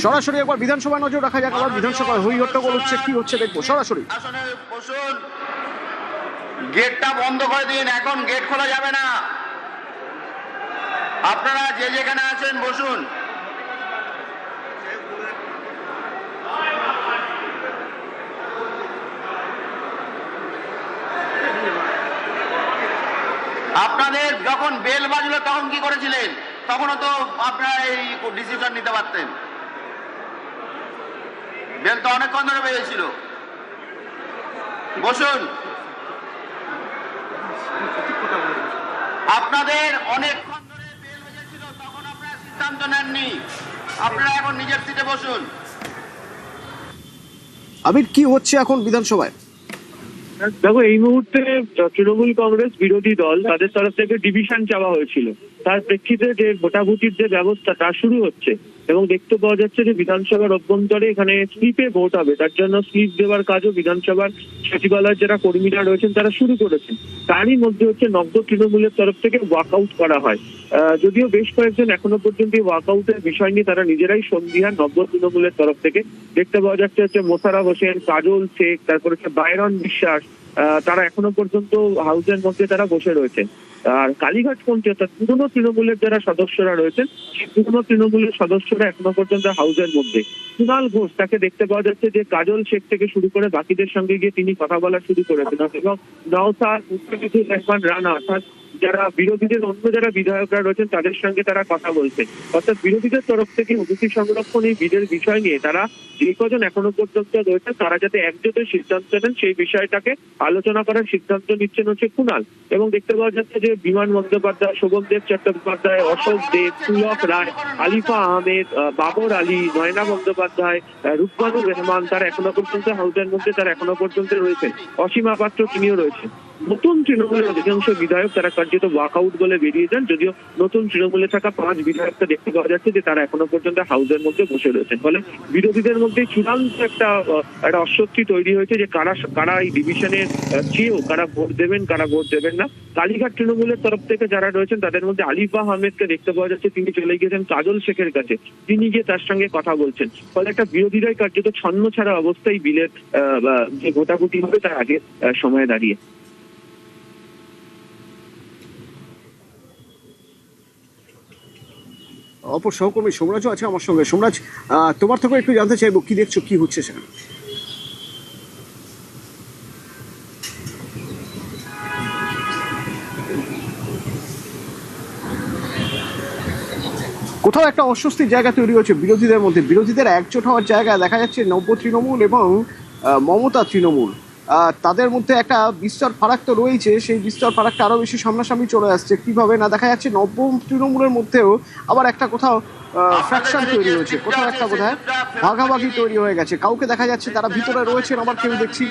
সরাসরি একবার বিধানসভায় নজর রাখা যাক, আবার বিধানসভায় হই হট্টগোল হচ্ছে, কি হচ্ছে দেখবো সরাসরি। আসনে বসুন, গেটটা বন্ধ করে দিন, এখন গেট খোলা যাবে না। আপনারা যে যেখানে আছেন বসুন। আপনাদের যখন বেল বাজলো তখন কি করেছিলেন? তখনও তো আপনারা এই ডিসিশন নিতে পারতেন। বেল তো অনেকক্ষণ ধরে বেজেছিল। বসুন। আপনাদের অনেকক্ষণ ধরে বেল বেজেছিল, তখন আপনারা সিদ্ধান্ত নেননি। আপনারা এখন নিজের সিটে বসুন। আবির, কি হচ্ছে এখন বিধানসভায়? দেখো, এই মুহূর্তে তৃণমূল কংগ্রেস বিরোধী দল তাদের তরফ থেকে ডিভিশন চাওয়া হয়েছিল, তার প্রেক্ষিতে যে ভোটাভুটির যে ব্যবস্থা তা শুরু হচ্ছে এবং দেখতে পাওয়া যাচ্ছে যে বিধানসভার অভ্যন্তরে এখানে স্লিপে ভোট হবে, তার জন্য স্লিপ দেওয়ার কাজও বিধানসভার সচিবালয়ের যারা কর্মীরা রয়েছেন তারা শুরু করেছেন। তারই মধ্যে হচ্ছে নব্য তৃণমূলের তরফ থেকে ওয়াকআউট করা হয়। যদিও বেশ কয়েকজন এখনো পর্যন্ত ওয়াকআউটের বিষয় নিয়ে তারা নিজেরাই সন্দিহান। নব্য তৃণমূলের তরফ থেকে দেখতে পাওয়া যাচ্ছে হচ্ছে মোশাররফ হোসেন, কাজল শেখ, তারপর হচ্ছে বাইরন বিশ্বাস, তারা এখনো পর্যন্ত হাউসের মধ্যে তারা বসে রয়েছেন। আর কালীঘাটপন্থী অর্থাৎ পুরনো তৃণমূলের যারা সদস্যরা রয়েছেন সেই পুরনো তৃণমূলের সদস্যরা এখনো পর্যন্ত হাউসের মধ্যে। কুণাল ঘোষ, তাকে দেখতে পাওয়া যাচ্ছে যে কাজল শেখ থেকে শুরু করে বাকিদের সঙ্গে গিয়ে তিনি কথা বলা শুরু করেছেন এবং নওশাদ, মুস্তাফিজুর রহমান রানা অর্থাৎ যারা বিরোধীদের অন্য যারা বিধায়করা রয়েছেন তাদের সঙ্গে তারা কথা বলছে। অর্থাৎ বিরোধীদের তরফ থেকে ওবিসি সংরক্ষণ এই বিলের বিষয় নিয়ে তারা যে কজন এখনো পর্যন্ত রয়েছে তারা যাতে একজোটে সিদ্ধান্ত নেন সেই বিষয়টাকে আলোচনা করার সিদ্ধান্ত নিচ্ছেন হচ্ছে কুণাল। এবং দেখতে পাওয়া যাচ্ছে যে বিমান বন্দ্যোপাধ্যায়, শোভনদেব চট্টোপাধ্যায়, অশোক দেব, পুলক রায়, আলিফা আহমেদ, বাবর আলী, নয়না বন্দ্যোপাধ্যায়, রুকমানুর রহমান তারা এখনো পর্যন্ত হাউসের মধ্যে তারা এখনো পর্যন্ত রয়েছেন। অসীমা পাত্র তিনিও রয়েছেন। নতুন তৃণমূলের অধিকাংশ বিধায়ক তারা কার্যত ওয়াকআউট বলে বেরিয়ে যান, যদিও নতুন তৃণমূলে থাকা 5 বিধায়কটা দেখতে পাওয়া যাচ্ছে যে তারা এখনো পর্যন্ত হাউসের মধ্যে বসে রয়েছেন। ফলে বিরোধীদের মধ্যে চূড়ান্ত একটা অস্বস্তি তৈরি হয়েছে যে কারা এই ডিভিশনের চেয়েও কারা ভোট দেবেন, কারা ভোট দেবেন না। কালীঘাট তৃণমূলের তরফ থেকে যারা রয়েছেন তাদের মধ্যে আলিফা আহমেদকে দেখতে পাওয়া যাচ্ছে তিনি চলে গিয়েছেন কাজল শেখের কাছে, তিনি গিয়ে তার সঙ্গে কথা বলছেন। ফলে একটা বিরোধীরাই কার্যত ছন্ন ছাড়া অবস্থায় বিলের যে ভোটাভুটি হবে তার আগে সময়ে দাঁড়িয়ে। অপর সহকর্মী সোমরাজও আছে আমার সঙ্গে। সোমরাজ, তোমার থেকে একটু জানতে চাইবো কি দেখছো, কি হচ্ছে সেখানে? কোথাও একটা অস্বস্তির জায়গা তৈরি হচ্ছে বিরোধীদের মধ্যে, বিরোধীদের একজোট হওয়ার জায়গা দেখা যাচ্ছে নব্য তৃণমূল এবং মমতা তৃণমূল, তাদের মধ্যে একটা বিস্তর ফারাক তো রয়েছে, সেই বিস্তর ফারাকটা আরো বেশি সামনাসামনি চলে আসছে। কিভাবে না দেখা যাচ্ছে নব্য তৃণমূলের মধ্যেও আবার একটা কোথাও ফ্র্যাকশন তৈরি হয়েছে, কোথাও একটা বোধহয় ভাগাভাগি তৈরি হয়ে গেছে। কাউকে দেখা যাচ্ছে তারা ভিতরে রয়েছেন, আবার কেউ দেখছি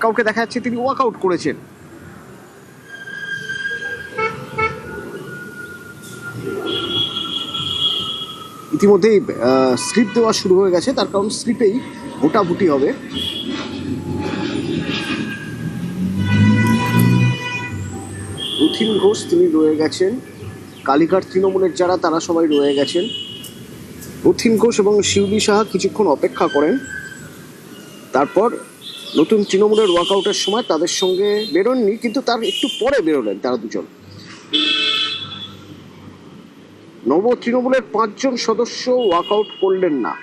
কাউকে দেখা যাচ্ছে তিনি ওয়াকআউট করেছেন। ইতিমধ্যেই স্লিপ দেওয়া শুরু হয়ে গেছে, তার কারণ স্লিপেই ভোটাভুটি হবে। রথীন ঘোষ তিনি রয়ে গেছেন, কালীঘাট তৃণমূলের যারা তারা সবাই রয়ে গেছেন। রথীন ঘোষ এবং শিউলি সাহা কিছুক্ষণ অপেক্ষা করেন, তারপর নতুন তৃণমূলের ওয়াকআউটের সময় তাদের সঙ্গে বেরোননি, কিন্তু তার একটু পরে বেরোলেন তারা দুজন। নব তৃণমূলের 5 জন সদস্য ওয়াকআউট করলেন না।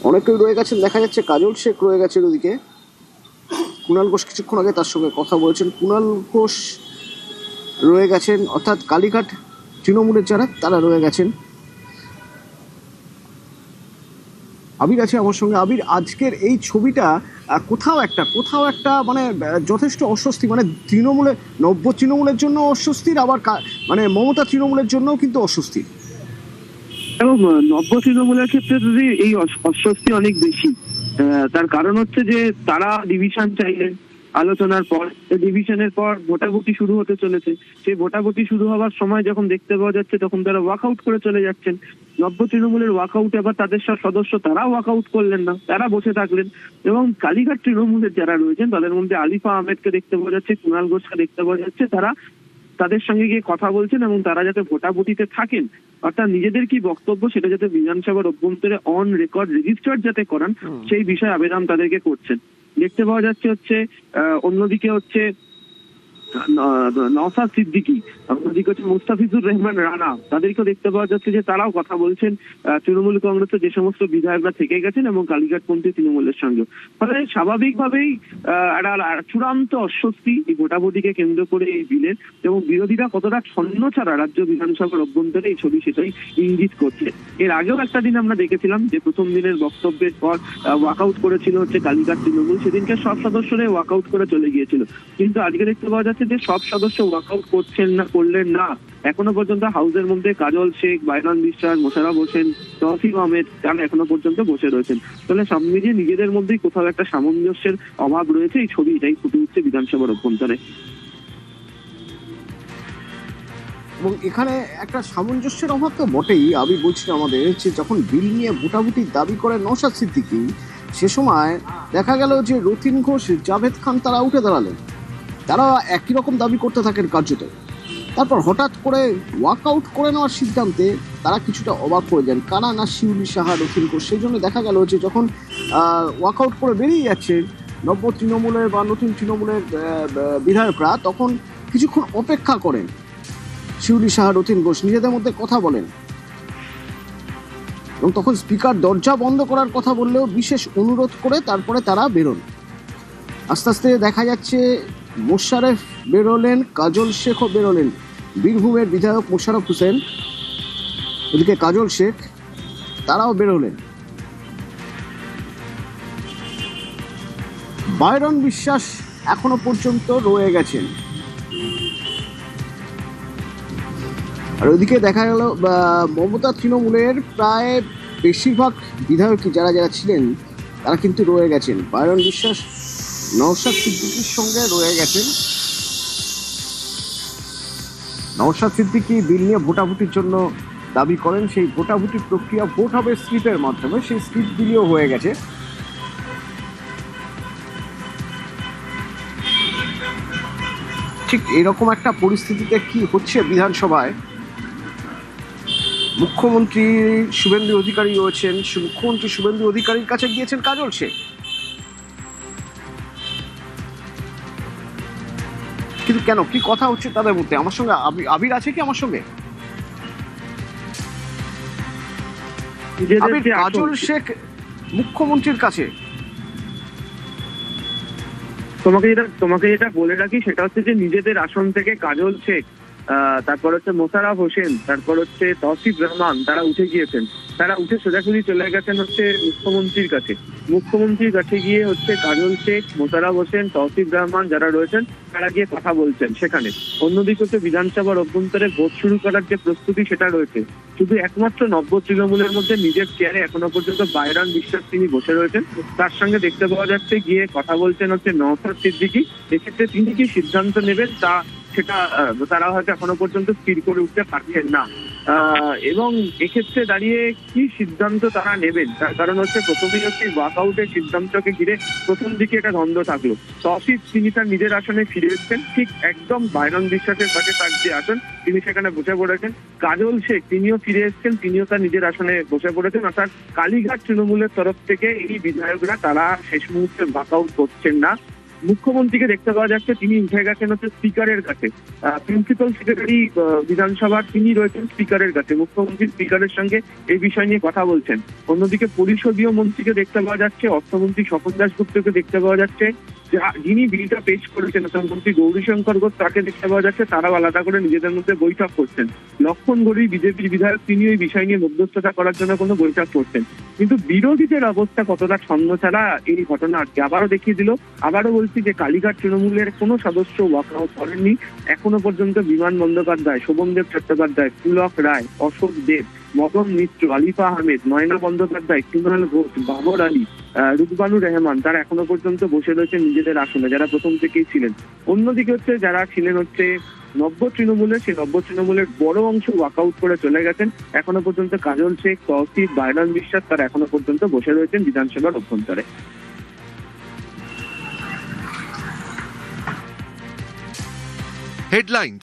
অনেকেই রয়ে গেছেন, দেখা যাচ্ছে কাজল শেখ রয়ে গেছেন ওদিকে। কুণাল ঘোষ কিছুক্ষণ আগে তার সঙ্গে কথা বলেছেন। কুণাল ঘোষ রয়ে গেছেন, অর্থাৎ কালীঘাট তৃণমূলের যারা তারা রয়ে গেছেন। আবির আছে আমার সঙ্গে। আবির, আজকের এই ছবিটা কোথাও একটা মানে যথেষ্ট অস্বস্তি, মানে তৃণমূলে নব্য তৃণমূলের জন্য অস্বস্তির, আবার মানে মমতা তৃণমূলের জন্যও কিন্তু অস্বস্তি। এবং নব্য তৃণমূলের ক্ষেত্রে যদি এই অস্বস্তি অনেক বেশি, তার কারণ হচ্ছে যে তারা ডিভিশন চাইলেন আলোচনার পর, ডিভিশনের পর ভোটাভুটি শুরু হতে চলেছে। সেই ভোটাভুটি শুরু হওয়ার সময় যখন দেখতে পাওয়া যাচ্ছে তখন তারা ওয়াকআউট করে চলে যাচ্ছেন। নব্য তৃণমূলের ওয়াকআউট আবার তাদের সব সদস্য তারা ওয়াকআউট করলেন না, তারা বসে থাকলেন। এবং কালীঘাট তৃণমূলের যারা রয়েছেন তাদের মধ্যে আলিফা আহমেদকে দেখতে পাওয়া যাচ্ছে, কুণাল ঘোষকে দেখতে পাওয়া যাচ্ছে, তারা তাদের সঙ্গে গিয়ে কথা বলছেন এবং তারা যাতে ভোটাভুটিতে থাকেন, অর্থাৎ নিজেদের কি বক্তব্য সেটা যাতে বিধানসভার অভ্যন্তরে অন রেকর্ড রেজিস্টার যাতে করান, সেই বিষয়ে আবেদন তাদেরকে করছেন। দেখতে পাওয়া যাচ্ছে অন্যদিকে নওশাদ সিদ্দিকী, অন্যদিকে মুস্তাফিজুর রহমান রানা, তাদেরকেও দেখতে পাওয়া যাচ্ছে যে তারাও কথা বলছেন তৃণমূল কংগ্রেসের যে সমস্ত বিধায়করা থেকে গেছেন এবং কালীঘাটপন্থী তৃণমূলের সঙ্গে। ফলে স্বাভাবিকভাবেই একটা চূড়ান্ত অস্বস্তি এই ভোটাভুটিকে কেন্দ্র করে এই বিলের, এবং বিরোধীরা কতটা ছন্ন ছাড়া রাজ্য বিধানসভার অভ্যন্তরে এই ছবি সেটাই ইঙ্গিত করছে। এর আগেও একটা দিন আমরা দেখেছিলাম যে প্রথম দিনের বক্তব্যের পর ওয়াকআউট করেছিল কালীঘাট তৃণমূল, সেদিনকে সব সদস্যরাই ওয়াকআউট করে চলে গিয়েছিল। কিন্তু আজকে দেখতে পাওয়া যাচ্ছে যে সব সদস্য ওয়াকআউট করলেন না। এখনো পর্যন্ত হাউসের মধ্যে কাজল শেখ, বাইরান বিশ্বাস, মোশাররফ হোসেন, তৌসিফ আহমেদ তারা এখনো পর্যন্ত বসে রয়েছেন। তাহলে সব মিলিয়ে নিজেদের মধ্যেই কোথাও একটা সামঞ্জস্যের অভাব রয়েছে, এই ছবি এটাই ফুটে উঠছে বিধানসভার অভ্যন্তরে। এবং এখানে একটা সামঞ্জস্যের অভাব তো বটেই। আমি বলছি আমাদের যে যখন বিল নিয়ে ভোটাভুটির দাবি করে নওশাদ সিদ্দিকী, সে সময় দেখা গেল যে রতিন ঘোষ, জাভেদ খান তারা উঠে দাঁড়ালেন, তারা একই রকম দাবি করতে থাকেন কার্যত। তারপর হঠাৎ করে ওয়াকআউট করে নেওয়ার সিদ্ধান্তে তারা কিছুটা অবাক হয়ে যান, কারা না শিউলি সাহা, রতিন ঘোষ। সেই জন্য দেখা গেল যে যখন ওয়াকআউট করে বেরিয়ে যাচ্ছে নব্য তৃণমূলের বা নতুন তৃণমূলের বিধায়করা, তখন কিছুক্ষণ অপেক্ষা করেন। শিউলি সাহা, রতিন ঘোষ নিজেদের মধ্যে কথা বলেন, এবং তখন স্পিকার দরজা বন্ধ করার কথা বললেও বিশেষ অনুরোধ করে তারপরে তারা বেরোন। আস্তে আস্তে দেখা যাচ্ছে মোশাররফ বেরোলেন, কাজল শেখও বেরোলেন। বীরভূমের বিধায়ক মোশাররফ হোসেন, ওদিকে কাজল শেখ, তারাও বেরোলেন। বাইরন বিশ্বাস এখনো পর্যন্ত রয়ে গেছেন। আর ওইদিকে দেখা গেল মমতা তৃণমূলের প্রায় বেশিরভাগ বিধায়কই যারা ছিলেন তারা কিন্তু রয়ে গেছেন। বাইরন বিশ্বাস নওশাদ সিদ্দিকীর সঙ্গে রয়ে গেছেন। নওশাদ সিদ্দিকী বিল নিয়ে ভোটাভুটির জন্য দাবি করেন, সেই ভোটাভুটির প্রক্রিয়া ভোট হবে স্লিপের মাধ্যমে, সেই স্লিপ বিলিও হয়ে গেছে। ঠিক এরকম একটা পরিস্থিতিতে কি হচ্ছে বিধানসভায়, মুখ্যমন্ত্রী শুভেন্দু অধিকারী রয়েছেন, মুখ্যমন্ত্রী শুভেন্দু অধিকারীর কাছে গিয়েছেন কাজল শেখ। কিন্তু কেন, কি কথা হচ্ছে তাদের মধ্যে? আমার সঙ্গে আবির আছে কি আমার সঙ্গে? কাজল শেখ মুখ্যমন্ত্রীর কাছে। তোমাকে যেটা বলে রাখি সেটা হচ্ছে যে নিজেদের আসন থেকে কাজল শেখ, তারপর মোশাররফ হোসেন, তারপর তৌসিফ রহমান, তারা উঠে গিয়েছেন। তারা উঠে সোজাসুজি চলে গেছেন মুখ্যমন্ত্রীর কাছে। মুখ্যমন্ত্রীর কাছে গিয়ে কাজল শেখ, মোশাররফ হোসেন, তৌসিফ রহমান যারা রয়েছেন তারা গিয়ে কথা বলছেন সেখানে। অন্যদিকে বিধানসভার অভ্যন্তরে ভোট শুরু করার যে প্রস্তুতি সেটা রয়েছে। শুধু একমাত্র নব্য তৃণমূলের মধ্যে নিজের চেয়ারে এখনো পর্যন্ত বাইরান বিশ্বাস তিনি বসে রয়েছেন। তার সঙ্গে দেখতে পাওয়া যাচ্ছে গিয়ে কথা বলছেন নওশাদ সিদ্দিকী। এক্ষেত্রে তিনি কি সিদ্ধান্ত নেবেন সেটা তারা হয়তো এখনো পর্যন্ত স্থির করে উঠতে পারছেন না। এবং এক্ষেত্রে দাঁড়িয়ে কি সিদ্ধান্ত তারা নেবেন, তার কারণ প্রথমেই ওয়াকআউটের সিদ্ধান্তকে ঘিরে প্রথম দিকে একটা দ্বন্দ্ব থাকলো। তৌসিফ তিনি তার নিজের আসনে ফিরে এসেছেন, ঠিক একদম বাইরন বিশ্বাসের কাছে তার যে আসন তিনি সেখানে বসে পড়েছেন। কাজল শেখ তিনিও ফিরে এসেছেন, তিনিও তার নিজের আসনে বসে পড়েছেন। অর্থাৎ কালীঘাট তৃণমূলের তরফ থেকে এই বিধায়করা তারা শেষ মুহূর্তে ওয়াকআউট করছেন না। মুখ্যমন্ত্রীকে দেখতে পাওয়া যাচ্ছে তিনি উঠে গেছেন স্পিকারের কাছে। প্রিন্সিপাল সেক্রেটারি বিধানসভার তিনি রয়েছেন স্পিকারের কাছে। মুখ্যমন্ত্রী স্পিকারের সঙ্গে এই বিষয় নিয়ে কথা বলছেন। অন্যদিকে পরিষদীয় মন্ত্রীকে দেখতে পাওয়া যাচ্ছে, অর্থমন্ত্রী স্বপন দাশগুপ্তকে দেখতে পাওয়া যাচ্ছে, যিনি বিলটা পেশ করেছেন অর্থমন্ত্রী গৌরীশঙ্কর ঘোষ তাকে দেখতে পাওয়া যাচ্ছে। তারাও আলাদা করে নিজেদের মধ্যে বৈঠক করছেন। লক্ষণ গড়ি বিজেপির বিধায়ক তিনি ওই বিষয় নিয়ে মধ্যস্থতা করার জন্য কোনো বৈঠক করছেন। কিন্তু বিরোধীদের অবস্থা কতটা ছন্ন ছাড়া এই ঘটনা আজকে আবারও দেখিয়ে দিল। আবারও বলছি যে কালীঘাট তৃণমূলের কোনো সদস্য ওয়াকআউট করেননি এখনো পর্যন্ত। বিমান বন্দ্যোপাধ্যায়, শোভনদেব চট্টোপাধ্যায়, পুলক রায়, অশোক দেব, মদন মিত্র, আলিফা আহমেদ, নয়না বন্দ্যোপাধ্যায়, কুণাল ঘোষ, বাবর আলী, রুকবানুর রহমান তারা এখনো পর্যন্ত বসে রয়েছে নিজেদের আসনে, যারা প্রথম থেকেই ছিলেন। অন্যদিকে যারা ছিলেন নব্য তৃণমূলের, সেই নব্য তৃণমূলের বড় অংশ ওয়াকআউট করে চলে গেছেন। এখনো পর্যন্ত কাজল শেখ, তৌসিফ, বাইরন বিশ্বাস তারা এখনো পর্যন্ত বসে রয়েছেন বিধানসভার অভ্যন্তরে। হেডলাইন